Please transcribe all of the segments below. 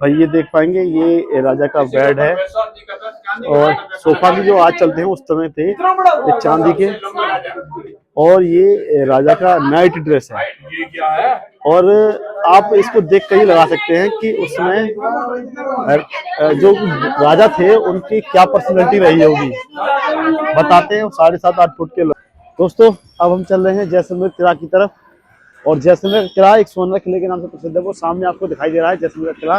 भाई ये देख पाएंगे, ये राजा का बेड है। और सोफा भी जो आज चलते हैं उस समय थे, ये चांदी के। और ये राजा का नाइट ड्रेस है। और आप इसको देख कर ही लगा सकते हैं कि उसमें जो राजा थे उनकी क्या पर्सनैलिटी रही होगी। बताते हैं 7.5-8 फुट के लोग। दोस्तों अब हम चल रहे हैं जैसलमेर किला की तरफ। और जैसलमेर किला एक सोनरा किले के नाम से प्रसिद्ध है। वो सामने आपको दिखाई दे रहा है जैसलमेर किला।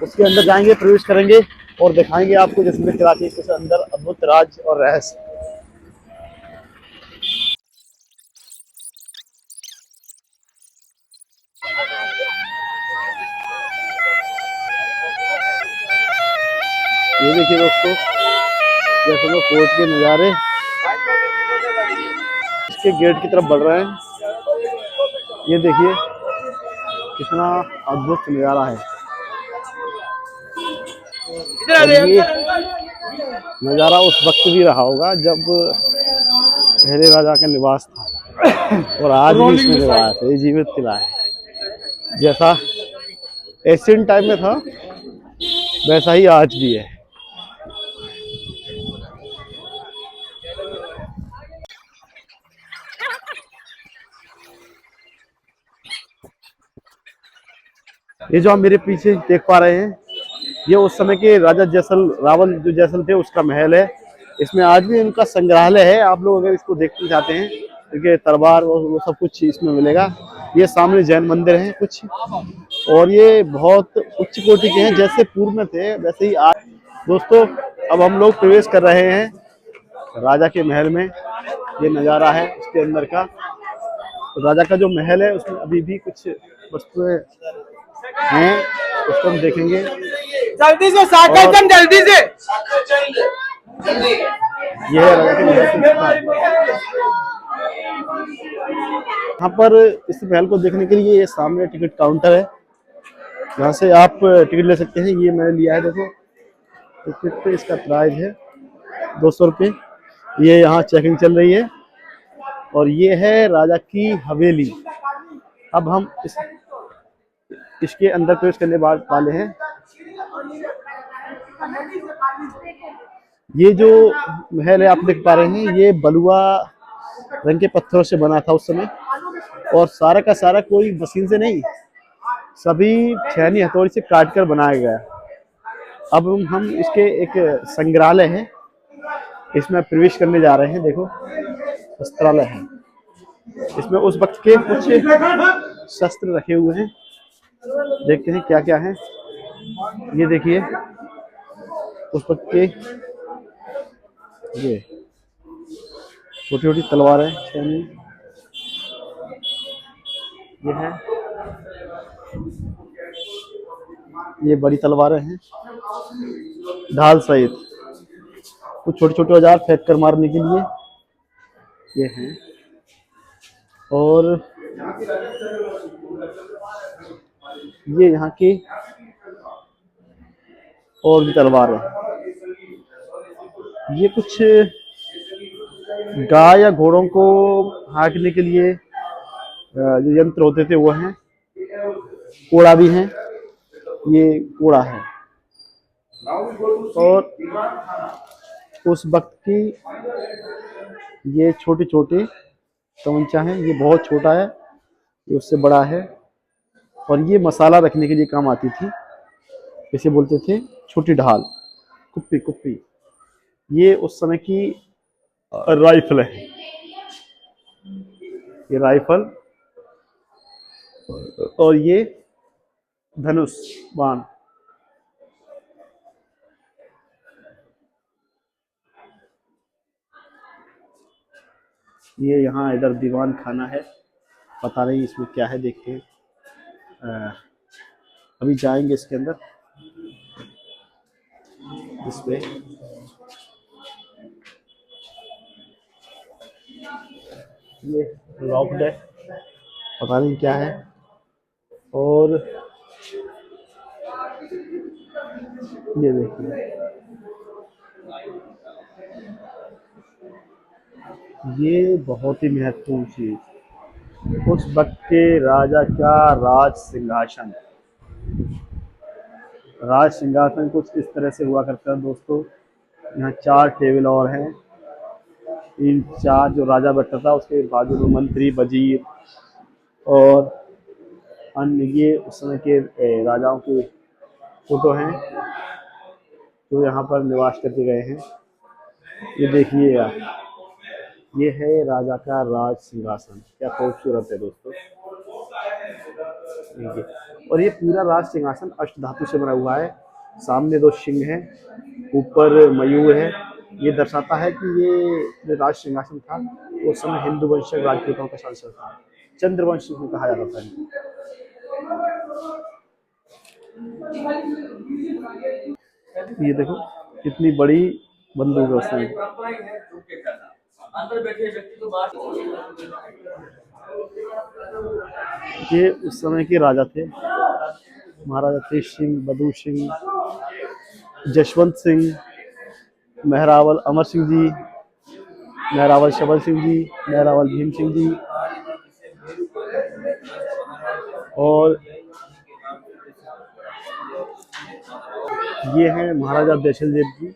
उसके अंदर जाएंगे, प्रवेश करेंगे और दिखाएंगे आपको जैसलमेर किला के कुछ अंदर अद्भुत राज और रहस्य। ये देखिए दोस्तों, जैसलमेर फोर्ट के नज़ारे इसके गेट की तरफ बढ़ रहे हैं। ये देखिए कितना अद्भुत नज़ारा है। और ये नज़ारा उस वक्त भी रहा होगा जब पहले राजा का निवास था। और आज भी इसमें निवास है। ये जीवित किला है। जैसा एशियन टाइम में था वैसा ही आज भी है। ये जो आप मेरे पीछे देख पा रहे हैं, ये उस समय के राजा रावल जो जैसल थे उसका महल है। इसमें आज भी उनका संग्रहालय है। आप लोग अगर इसको देखना चाहते हैं, देखिए तलवार और वो सब कुछ इसमें मिलेगा। ये सामने जैन मंदिर हैं कुछ। और ये बहुत उच्च कोटि के हैं, जैसे पूर्व में थे वैसे ही आज। दोस्तों अब हम लोग प्रवेश कर रहे हैं राजा के महल में। ये नज़ारा है उसके अंदर का। तो राजा का जो महल है उसमें अभी भी कुछ वस्तुएं हैं, उसको हम देखेंगे। जल्दी से साकर चल, जल्दी से। ये है राजा के महल की स्थान। यहाँ पर इस महल को देखने के लिए ये सामने टिकट काउंटर है। यहाँ से आप टिकट ले सकते हैं। ये मैंने लिया है, देखो टिकट पे इसका प्राइस है 200 रुपये। ये यहाँ चेकिंग चल रही है। और ये है राजा की हवेली। अब हम इसके अंदर प्रवेश करने वाले हैं। ये जो महल है आप देख पा रहे हैं, ये बलुआ रंग के पत्थरों से बना था उस समय। और सारा का सारा कोई मशीन से नहीं, सभी छेनी हथौड़ी से काट कर बनाया गया। अब हम इसके एक संग्रहालय है, इसमें प्रवेश करने जा रहे हैं। देखो वस्त्रालय है, इसमें उस वक्त के कुछ शस्त्र रखे हुए हैं। देखते हैं क्या क्या है। ये देखिए उस वक्त के ये छोटी छोटी तलवारें छेनी ये है। ये बड़ी तलवारें हैं ढाल सहित। कुछ छोटे छोटे औजार फेंक कर मारने के लिए ये हैं। और ये यहाँ की और भी तलवार है। ये कुछ गाय या घोड़ों को हाँकने के लिए जो यंत्र होते थे वो हैं। कोड़ा भी है, ये कोड़ा है। और उस वक्त की ये छोटे छोटे तमंचा है। ये बहुत छोटा है, ये उससे बड़ा है। और ये मसाला रखने के लिए काम आती थी। इसे बोलते थे छोटी ढाल, कुप्पी कुप्पी। ये उस समय की राइफल है। ये राइफल और ये धनुष बाण। ये यहाँ इधर दीवान खाना है, पता नहीं इसमें क्या है, देखते हैं। अभी जाएंगे इसके अंदर। इसमें ये लॉक्ड है, पता नहीं क्या है। और ये देखिए, ये बहुत ही महत्वपूर्ण चीज, उस वक्त के राजा का राज सिंहासन। राज सिंहासन कुछ इस तरह से हुआ करता है दोस्तों। यहाँ 4 टेबल और हैं। इन 4 जो राजा बैठा था उसके बाजू में मंत्री, वजीर और अन्य ये उस समय के राजाओं के फोटो हैं जो यहाँ पर निवास करके गए हैं। ये देखिए आप, ये है राजा का राज सिंहासन। क्या खूबसूरत है दोस्तों। और ये पूरा राज सिंहासन अष्टधातु से बना हुआ है। सामने 2 सिंह हैं, ऊपर मयूर है। ये दर्शाता है कि ये जो राज सिंहासन था उस समय हिंदू वंशज राजपूतों का शासन था। चंद्रवंश को कहा जाता था। ये देखो कितनी बड़ी बंदूक है उसमें। ये उस समय के राजा थे, महाराजा तेज सिंह, बदू सिंह, जशवंत सिंह, मेहरावल अमर सिंह जी, मेहरावल शबल सिंह जी, मेहरावल भीम सिंह जी और ये हैं महाराजा जैसल देव जी,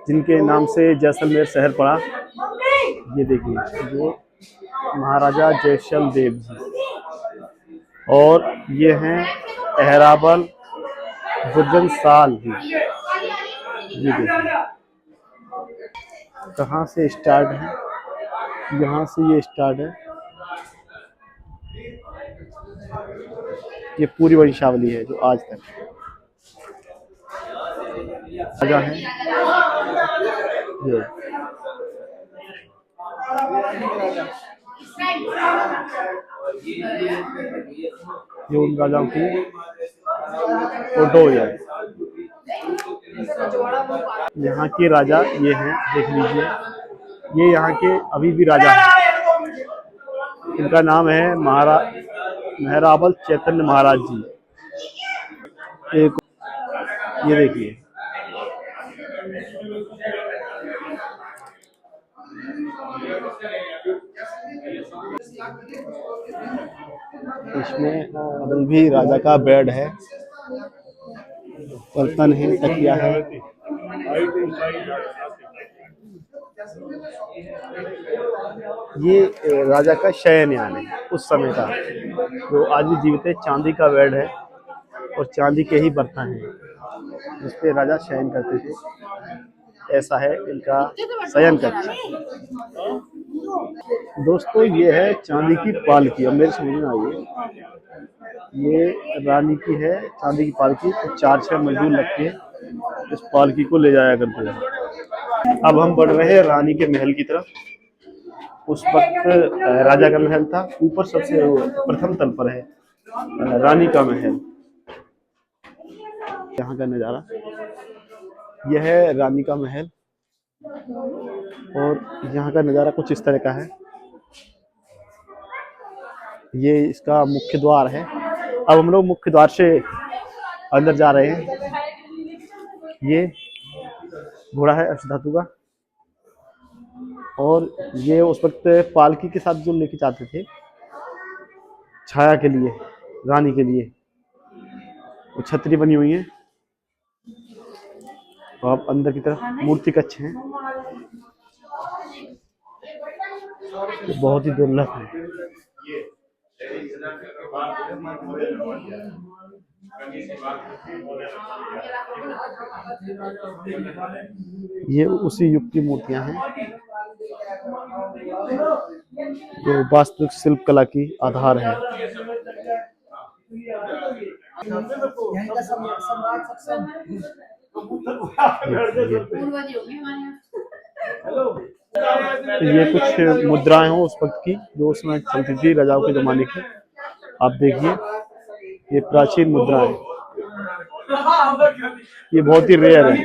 जिनके नाम से जैसलमेर शहर पड़ा। ये देखिए जो महाराजा जैसल देव जी। और ये हैं अहराबल गुर्जन साल जी। ये देखिए कहाँ से स्टार्ट है, यहाँ से ये स्टार्ट है। ये पूरी वंशावली है जो आज तक राजा है। ये उन राजाओं की फोटो है। यहाँ के राजा ये हैं, देख लीजिए। ये यहाँ के अभी भी राजा हैं। इनका नाम है मेहराबल चैतन्य महाराज जी। एक ये देखिए इसमें अभी भी राजा का बेड है, बर्तन है, तकिया है। ये राजा का शयनयान है उस समय का, जो आज भी जीवित है। चांदी का बेड है और चांदी के ही बर्तन हैं जिस पे राजा शयन करते थे। ऐसा है इनका शयन कक्ष। दोस्तों ये है चांदी की पालकी। अब मेरे समझ में आई है, ये रानी की है चांदी की पालकी। तो 4-6 मजदूर लग के इस पालकी को ले जाया करते हैं। अब हम बढ़ रहे हैं रानी के महल की तरफ। उस वक्त राजा का महल था, ऊपर सबसे प्रथम तल पर है रानी का महल। यहाँ का नज़ारा यह है रानी का महल और यहाँ का नज़ारा कुछ इस तरह का है। ये इसका मुख्य द्वार है। अब हम लोग मुख्य द्वार से अंदर जा रहे हैं। ये घोड़ा है अष्टधातु का और ये उस वक्त पालकी के साथ जो लेके जाते थे छाया के लिए, रानी के लिए, वो छतरी बनी हुई है। तो आप अंदर की तरफ मूर्ति कक्ष हैं, बहुत ही दुर्लभ है। ये उसी युग की मूर्तियां हैं जो वास्तविक शिल्प कला की आधार है। ये कुछ मुद्राएं हो उस वक्त की जो उसमें चलती थी राजाओं के जमाने की। आप देखिए ये प्राचीन मुद्राएं, ये बहुत ही रेयर है।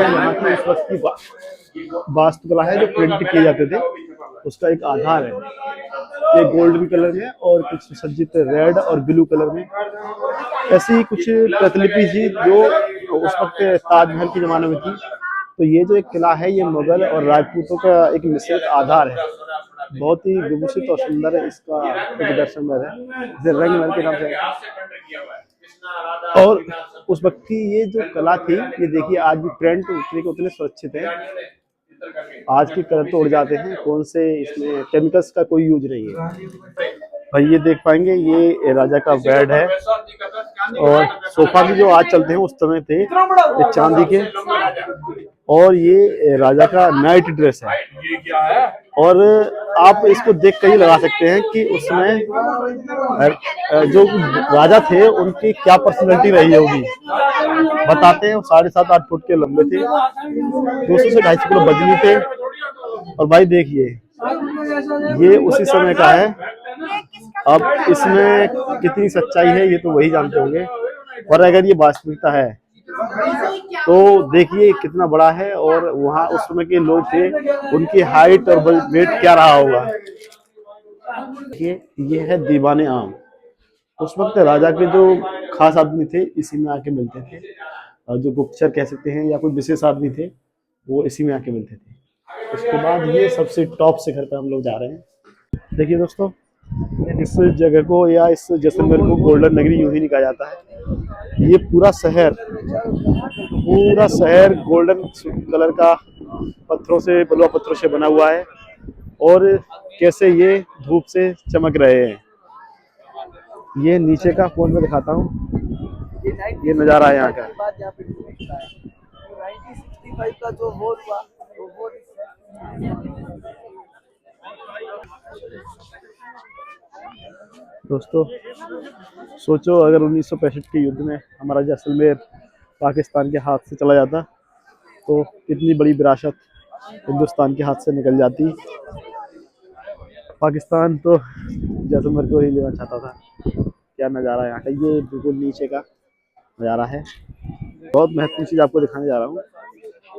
यहाँ की उस वक्त की वास्तुकला है जो प्रिंट किए जाते थे, उसका एक आधार है। ये गोल्डन कलर में और कुछ सुसज्जित रेड और ब्लू कलर में ऐसी कुछ प्रतिलिपि थी जो उस वक्त ताजमहल के जमाने में थी। तो ये जो एक किला है ये मुगल और राजपूतों का एक मिश्रित आधार है बहुत ही विभूषित और सुंदर है इसका एक दर्शन महल है, जिसे रंग महल के नाम से। और उस वक्त की ये जो कला थी, ये देखिए आज भी प्रिंट उतने के उतने सुरक्षित है। आज के कलर तो उड़ जाते हैं, कौन से इसमें केमिकल्स का कोई यूज नहीं है। भाई ये देख पाएंगे, ये राजा का बेड है और सोफा भी जो आज चलते हैं उस समय थे, ये चांदी के। और ये राजा का नाइट ड्रेस है और आप इसको देख कर ही लगा सकते हैं कि उसमें जो राजा थे उनकी क्या पर्सनैलिटी रही होगी। बताते हैं 7.5-8 फुट के लंबे थे, 200 से 250 किलो वजनी थे। और भाई देखिए ये उसी समय का है। अब इसमें कितनी सच्चाई है ये तो वही जानते होंगे, और अगर ये वास्तविकता है तो देखिए कितना बड़ा है। और वहाँ उस समय के लोग थे, उनकी हाइट और वेट क्या रहा होगा। ये है दीवाने आम। उस वक्त राजा के जो खास आदमी थे इसी में आके मिलते थे, और जो गुप्तचर कह सकते हैं या कोई विशेष आदमी थे वो इसी में आके मिलते थे। उसके बाद ये सबसे टॉप शिखर पे हम लोग जा रहे हैं। देखिए दोस्तों, इस जगह को या इस जैसलमेर को गोल्डन नगरी यूं ही नहीं कहा जाता है। ये पूरा शहर गोल्डन कलर का पत्थरों से, बलुआ पत्थरों से बना हुआ है। और कैसे ये धूप से चमक रहे हैं। ये नीचे का फोन में दिखाता हूँ, ये नज़ारा है यहाँ का। दोस्तों सोचो अगर 1965 के युद्ध में हमारा जैसलमेर पाकिस्तान के हाथ से चला जाता तो कितनी बड़ी विरासत हिंदुस्तान के हाथ से निकल जाती। पाकिस्तान तो जैसलमेर को ही लेना चाहता था। क्या नज़ारा यहाँ का, ये बिल्कुल नीचे का नज़ारा है। बहुत महत्वपूर्ण चीज़ आपको दिखाने जा रहा हूँ,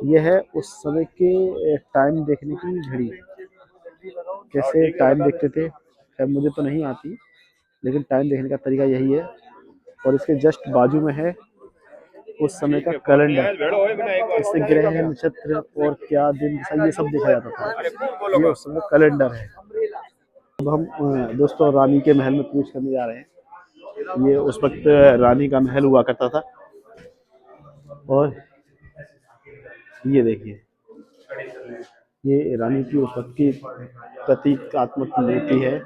ये है उस समय के टाइम देखने की घड़ी। कैसे टाइम देखते थे, खैर मुझे तो नहीं आती, लेकिन टाइम देखने का तरीका यही है। और इसके जस्ट बाजू में है उस समय का कैलेंडर। इससे ग्रह, नक्षत्र और क्या दिन ये सब देखा जाता था। ये उस समय कैलेंडर है। अब हम दोस्तों रानी के महल में प्रवेश करने जा रहे हैं। ये उस वक्त रानी का महल हुआ करता था। और ये देखिए, ये रानी की उस वक्त की प्रतीकात्मक मूर्ति है।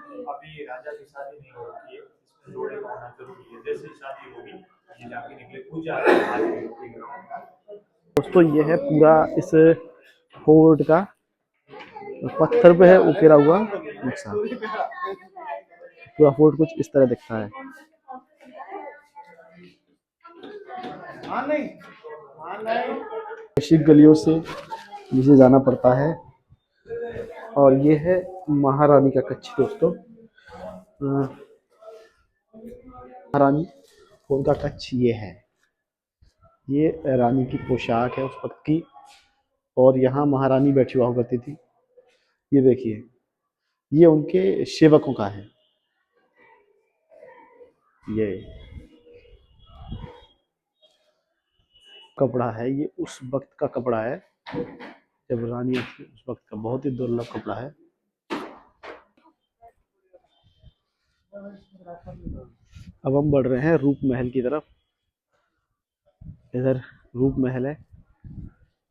दोस्तों ये है पूरा इस फोर्ट का पत्थर पे है उकेरा हुआ नक्शा। पूरा फोर्ट कुछ इस तरह दिखता है। गलियों से नीचे जाना पड़ता है। और ये है महारानी का कच्छ। दोस्तों महारानी उनका कच्छ ये है, ये रानी की पोशाक है उस वक्त की। और यहाँ महारानी बैठी हुआ करती थी। ये देखिए, ये उनके सेवकों का है। ये कपड़ा है, ये उस वक्त का कपड़ा है जब रानी थी, उस वक्त का बहुत ही दुर्लभ कपड़ा है। अब हम बढ़ रहे हैं रूप महल की तरफ। इधर रूप महल है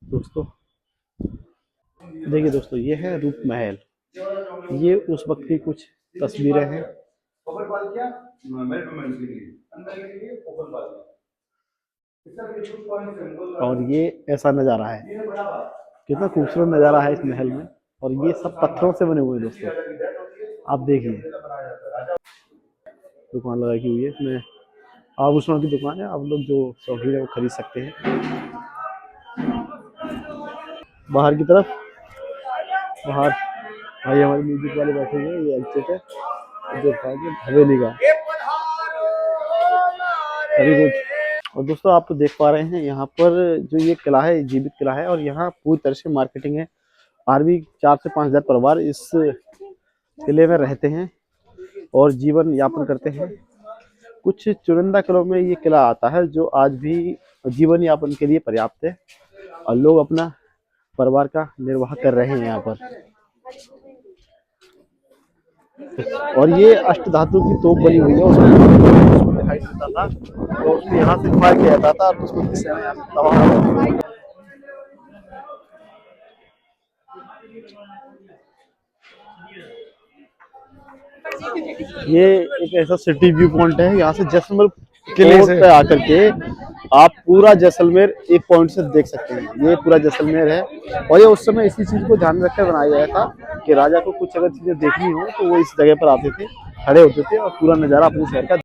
दोस्तों। देखिए दोस्तों, ये है रूप महल। ये उस वक्त की कुछ तस्वीरें हैं। और ये ऐसा नज़ारा है, कितना खूबसूरत नज़ारा है इस महल में। और ये सब पत्थरों से बने हुए हैं दोस्तों। आप देखिए, दुकान लगा की हुई है, इसमें आभूषणों की दुकान है। आप लोग जो शौकीन है वो खरीद सकते हैं। बाहर की तरफ, बाहर भाई हमारे म्यूजिक वाले बैठे हुए हैं। ये एग्जिट है, देख पाएंगे हवेली का। Very good. और दोस्तों आप तो देख पा रहे हैं यहाँ पर जो ये किला है, जीवित किला है। और यहाँ पूरी तरह से मार्केटिंग है। और भी 4 से 5 हज़ार परिवार इस किले में रहते हैं और जीवन यापन करते हैं। कुछ चुनिंदा किलों में ये किला आता है जो आज भी जीवन यापन के लिए पर्याप्त है, और लोग अपना परिवार का निर्वाह कर रहे हैं यहाँ पर। और ये अष्ट धातु की तोप बनी हुई है, उसमें दिखाई देता था, तो उसमें यहाँ से फायर किया जाता था और उसको किससे तबाह। ये एक ऐसा सिटी व्यू पॉइंट है, यहाँ से जैसलमेर किले से पे आकर के आप पूरा जैसलमेर एक पॉइंट से देख सकते हैं। ये पूरा जैसलमेर है और ये उस समय इसी चीज को ध्यान में रखकर बनाया गया था कि राजा को कुछ अगर चीजें देखनी हो तो वो इस जगह पर आते थे, खड़े होते थे और पूरा नजारा अपने शहर का